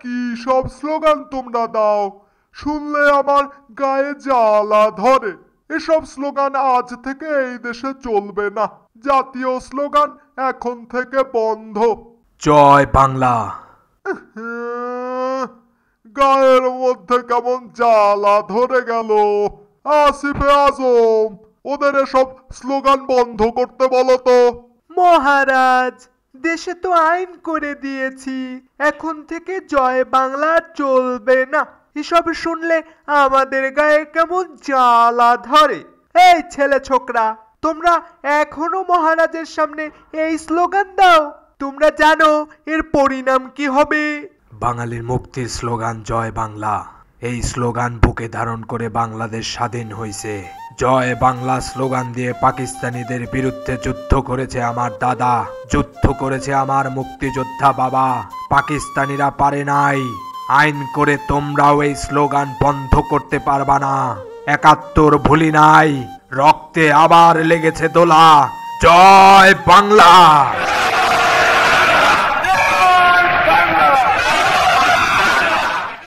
কি সব স্লোগান তোমরা দাও, শুনলে আমার গায়ে জ্বালা ধরে। এসব স্লোগান আজ থেকে এই দেশে চলবে না। জাতীয় স্লোগান এখন থেকে বন্ধ। জয় বাংলা। গায়ের মধ্যে কেমন জ্বালা ধরে গেল। আসিফে আজম, ওদের এসব স্লোগান বন্ধ করতে বলো তো। মহারাজ, দেশে তো আইন করে দিয়েছি, এখন থেকে জয় বাংলা চলবে না। এসব শুনলে আমাদের গায়ে কেমন জ্বালা ধরে। এই ছেলে ছোকরা, তোমরা এখনো মহারাজের সামনে এই স্লোগান দাও? তোমরা জানো এর পরিণাম কি হবে? বাঙালির মুক্তির স্লোগান জয় বাংলা। এই স্লোগান বুকে ধারণ করে বাংলাদেশ স্বাধীন হয়েছে। জয় বাংলা স্লোগান দিয়ে পাকিস্তানিদের বিরুদ্ধে যুদ্ধ করেছে আমার দাদা, যুদ্ধ করেছে আমার মুক্তিযোদ্ধা বাবা। পাকিস্তানিরা পারে নাই। আইন করে তোমরাও এই স্লোগান বন্ধ করতে পারবা না। ৭১ ভুলি নাই, রক্তে আবার লেগেছে দোলা। জয় বাংলা।